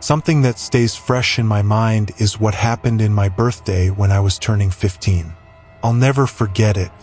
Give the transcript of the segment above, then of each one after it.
Something that stays fresh in my mind is what happened in my birthday when I was turning 15. I'll never forget it.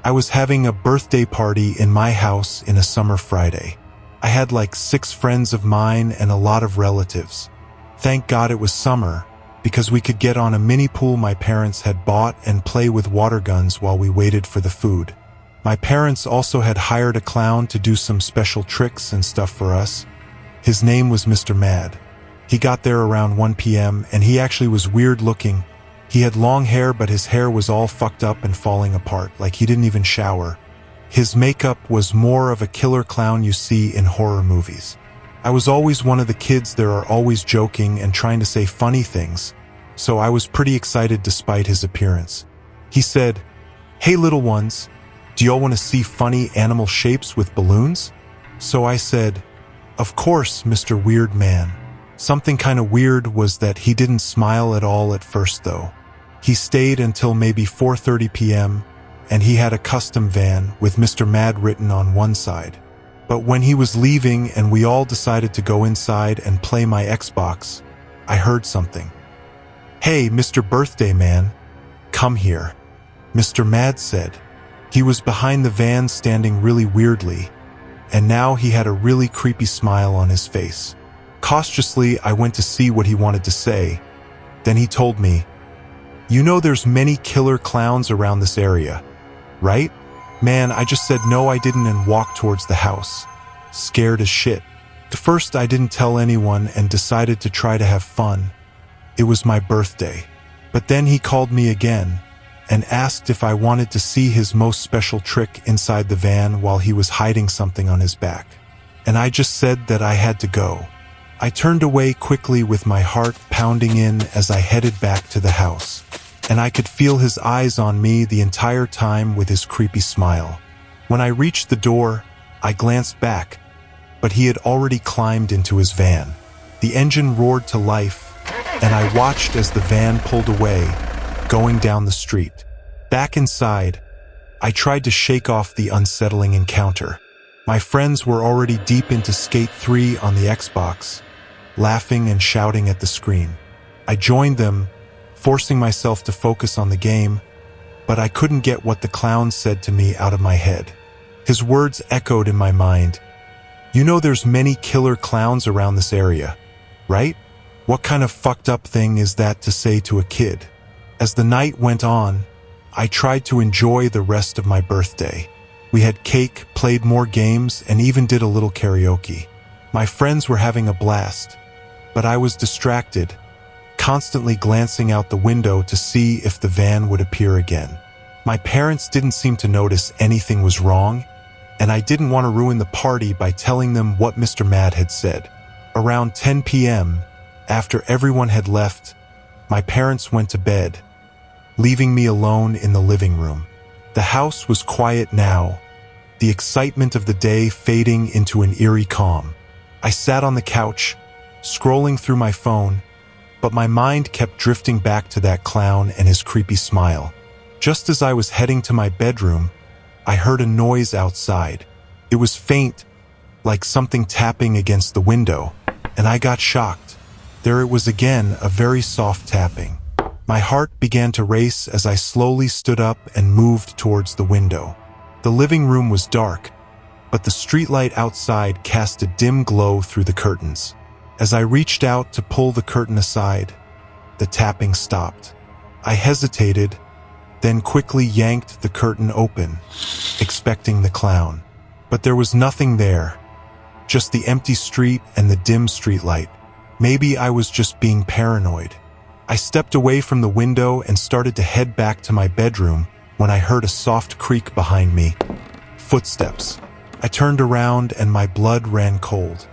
I was having a birthday party in my house in a summer Friday. I had like 6 friends of mine and a lot of relatives. Thank God it was summer, because we could get on a mini pool my parents had bought and play with water guns while we waited for the food. My parents also had hired a clown to do some special tricks and stuff for us. His name was Mr. Mad. He got there around 1 p.m. and he actually was weird looking. He had long hair, but his hair was all fucked up and falling apart, like he didn't even shower. His makeup was more of a killer clown you see in horror movies. I was always one of the kids that are always joking and trying to say funny things, so I was pretty excited despite his appearance. He said, "Hey little ones, do y'all want to see funny animal shapes with balloons?" So I said, "Of course, Mr. Weird Man." Something kind of weird was that he didn't smile at all at first though. He stayed until maybe 4:30 p.m. and he had a custom van with Mr. Mad written on one side. But when he was leaving and we all decided to go inside and play my Xbox, I heard something. "Hey, Mr. Birthday Man, come here," Mr. Mad said. He was behind the van standing really weirdly, and now he had a really creepy smile on his face. Cautiously, I went to see what he wanted to say. Then he told me, "You know there's many killer clowns around this area, right?" Man, I just said no I didn't and walked towards the house, scared as shit. At first I didn't tell anyone and decided to try to have fun. It was my birthday. But then he called me again and asked if I wanted to see his most special trick inside the van while he was hiding something on his back. And I just said that I had to go. I turned away quickly with my heart pounding in as I headed back to the house, and I could feel his eyes on me the entire time with his creepy smile. When I reached the door, I glanced back, but he had already climbed into his van. The engine roared to life, and I watched as the van pulled away, going down the street. Back inside, I tried to shake off the unsettling encounter. My friends were already deep into Skate 3 on the Xbox, laughing and shouting at the screen. I joined them, forcing myself to focus on the game, but I couldn't get what the clown said to me out of my head. His words echoed in my mind. "You know there's many killer clowns around this area, right? What kind of fucked up thing is that to say to a kid?" As the night went on, I tried to enjoy the rest of my birthday. We had cake, played more games, and even did a little karaoke. My friends were having a blast, but I was distracted, constantly glancing out the window to see if the van would appear again. My parents didn't seem to notice anything was wrong, and I didn't want to ruin the party by telling them what Mr. Mad had said. Around 10 p.m., after everyone had left, my parents went to bed, leaving me alone in the living room. The house was quiet now, the excitement of the day fading into an eerie calm. I sat on the couch, scrolling through my phone, but my mind kept drifting back to that clown and his creepy smile. Just as I was heading to my bedroom, I heard a noise outside. It was faint, like something tapping against the window, and I got shocked. There it was again, a very soft tapping. My heart began to race as I slowly stood up and moved towards the window. The living room was dark, but the streetlight outside cast a dim glow through the curtains. As I reached out to pull the curtain aside, the tapping stopped. I hesitated, then quickly yanked the curtain open, expecting the clown. But there was nothing there, just the empty street and the dim streetlight. Maybe I was just being paranoid. I stepped away from the window and started to head back to my bedroom when I heard a soft creak behind me. Footsteps. I turned around and my blood ran cold.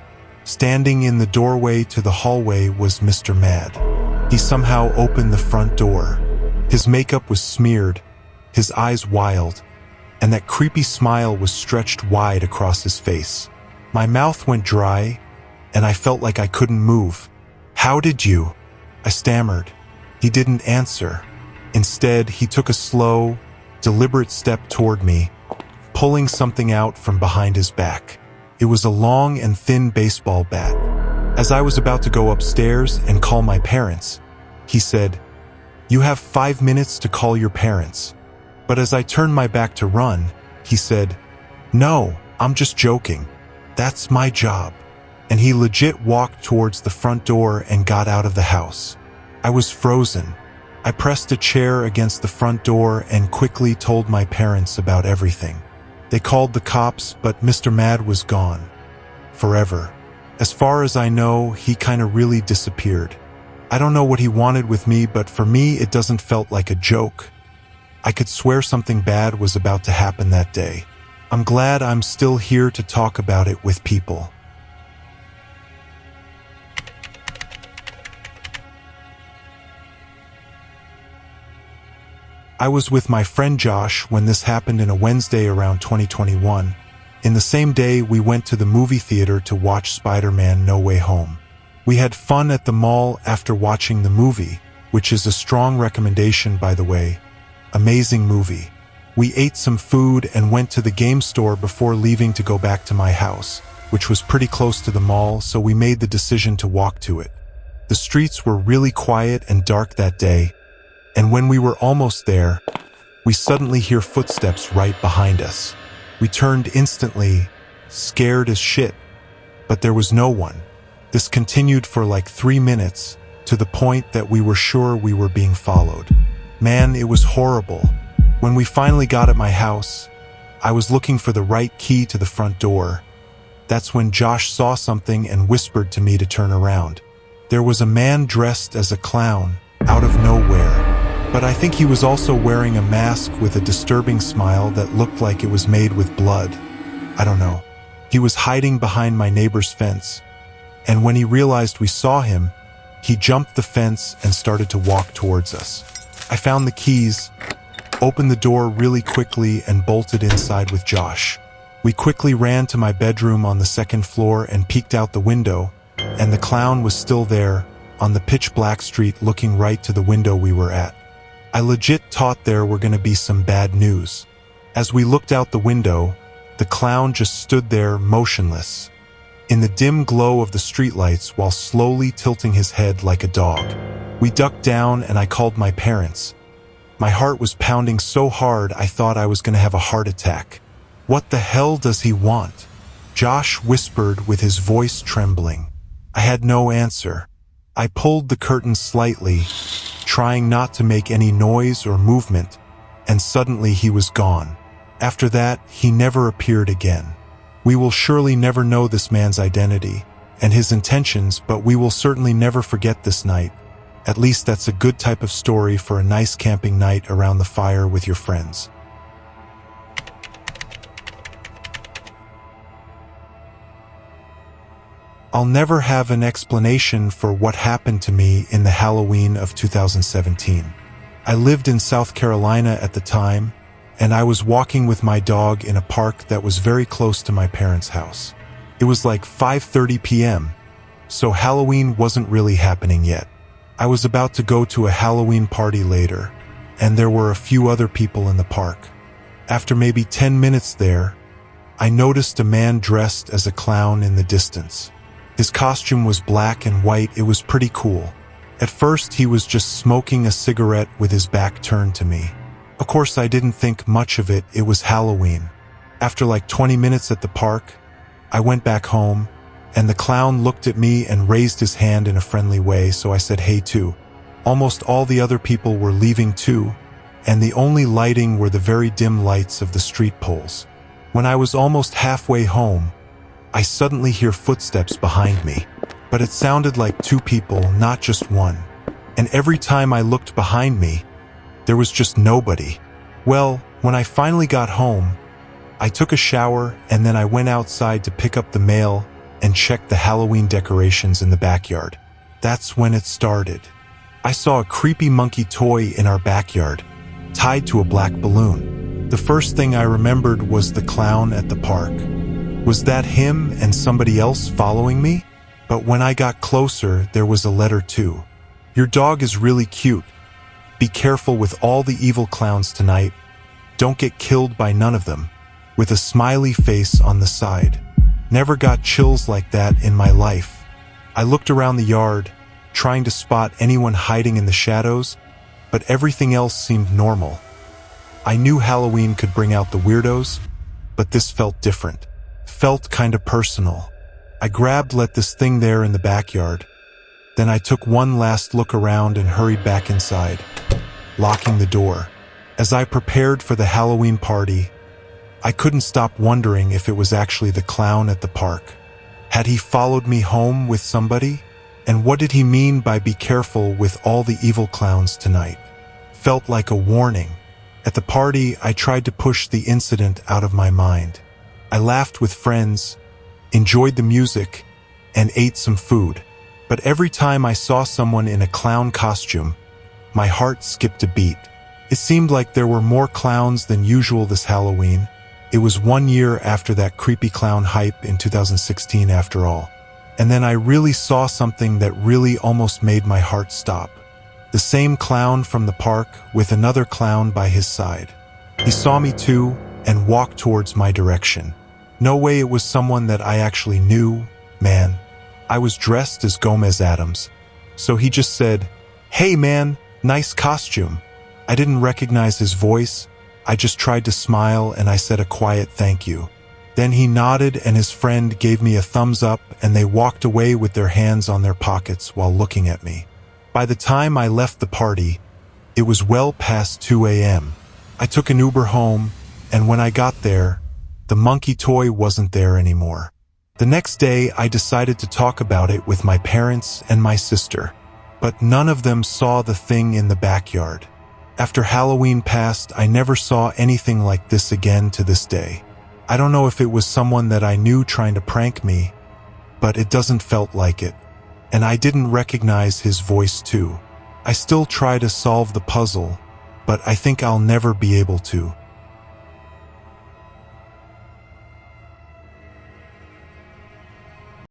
Standing in the doorway to the hallway was Mr. Mad. He somehow opened the front door. His makeup was smeared, his eyes wild, and that creepy smile was stretched wide across his face. My mouth went dry, and I felt like I couldn't move. "How did you?" I stammered. He didn't answer. Instead, he took a slow, deliberate step toward me, pulling something out from behind his back. It was a long and thin baseball bat. As I was about to go upstairs and call my parents, he said, "You have 5 minutes to call your parents." But as I turned my back to run, he said, "No, I'm just joking. That's my job." And he legit walked towards the front door and got out of the house. I was frozen. I pressed a chair against the front door and quickly told my parents about everything. They called the cops, but Mr. Mad was gone. Forever. As far as I know, he kinda really disappeared. I don't know what he wanted with me, but for me it doesn't felt like a joke. I could swear something bad was about to happen that day. I'm glad I'm still here to talk about it with people. I was with my friend Josh when this happened in a Wednesday around 2021. In the same day, we went to the movie theater to watch Spider-Man: No Way Home. We had fun at the mall after watching the movie, which is a strong recommendation, by the way. Amazing movie. We ate some food and went to the game store before leaving to go back to my house, which was pretty close to the mall, so we made the decision to walk to it. The streets were really quiet and dark that day, and when we were almost there, we suddenly hear footsteps right behind us. We turned instantly, scared as shit, but there was no one. This continued for like 3 minutes, to the point that we were sure we were being followed. Man, it was horrible. When we finally got at my house, I was looking for the right key to the front door. That's when Josh saw something and whispered to me to turn around. There was a man dressed as a clown, out of nowhere. But I think he was also wearing a mask with a disturbing smile that looked like it was made with blood. I don't know. He was hiding behind my neighbor's fence. And when he realized we saw him, he jumped the fence and started to walk towards us. I found the keys, opened the door really quickly, and bolted inside with Josh. We quickly ran to my bedroom on the 2nd floor and peeked out the window, and the clown was still there, on the pitch-black street looking right to the window we were at. I legit thought there were gonna be some bad news. As we looked out the window, the clown just stood there motionless, in the dim glow of the streetlights while slowly tilting his head like a dog. We ducked down and I called my parents. My heart was pounding so hard I thought I was gonna have a heart attack. "What the hell does he want?" Josh whispered with his voice trembling. I had no answer. I pulled the curtain slightly, trying not to make any noise or movement, and suddenly he was gone. After that, he never appeared again. We will surely never know this man's identity and his intentions, but we will certainly never forget this night. At least that's a good type of story for a nice camping night around the fire with your friends. I'll never have an explanation for what happened to me in the Halloween of 2017. I lived in South Carolina at the time, and I was walking with my dog in a park that was very close to my parents' house. It was like 5:30 p.m., so Halloween wasn't really happening yet. I was about to go to a Halloween party later, and there were a few other people in the park. After maybe 10 minutes there, I noticed a man dressed as a clown in the distance. His costume was black and white. It was pretty cool. At first, he was just smoking a cigarette with his back turned to me. Of course, I didn't think much of it. It was Halloween. After like 20 minutes at the park, I went back home, and the clown looked at me and raised his hand in a friendly way, so I said hey too. Almost all the other people were leaving too, and the only lighting were the very dim lights of the street poles. When I was almost halfway home, I suddenly hear footsteps behind me, but it sounded like 2 people, not just one. And every time I looked behind me, there was just nobody. Well, when I finally got home, I took a shower and then I went outside to pick up the mail and check the Halloween decorations in the backyard. That's when it started. I saw a creepy monkey toy in our backyard, tied to a black balloon. The first thing I remembered was the clown at the park. Was that him and somebody else following me? But when I got closer, there was a letter too. "Your dog is really cute. Be careful with all the evil clowns tonight. Don't get killed by none of them," with a smiley face on the side. Never got chills like that in my life. I looked around the yard, trying to spot anyone hiding in the shadows, but everything else seemed normal. I knew Halloween could bring out the weirdos, but this felt different. Felt kind of personal. I let this thing there in the backyard. Then I took one last look around and hurried back inside, locking the door. As I prepared for the Halloween party, I couldn't stop wondering if it was actually the clown at the park. Had he followed me home with somebody? And what did he mean by be careful with all the evil clowns tonight? Felt like a warning. At the party, I tried to push the incident out of my mind. I laughed with friends, enjoyed the music, and ate some food. But every time I saw someone in a clown costume, my heart skipped a beat. It seemed like there were more clowns than usual this Halloween. It was 1 year after that creepy clown hype in 2016 after all. And then I really saw something that really almost made my heart stop. The same clown from the park with another clown by his side. He saw me too and walked towards my direction. No way it was someone that I actually knew, man. I was dressed as Gomez Adams. So he just said, "Hey man, nice costume." I didn't recognize his voice. I just tried to smile and I said a quiet thank you. Then he nodded and his friend gave me a thumbs up and they walked away with their hands on their pockets while looking at me. By the time I left the party, it was well past 2 a.m. I took an Uber home, and when I got there, the monkey toy wasn't there anymore. The next day, I decided to talk about it with my parents and my sister, but none of them saw the thing in the backyard. After Halloween passed, I never saw anything like this again to this day. I don't know if it was someone that I knew trying to prank me, but it doesn't felt like it. And I didn't recognize his voice too. I still try to solve the puzzle, but I think I'll never be able to.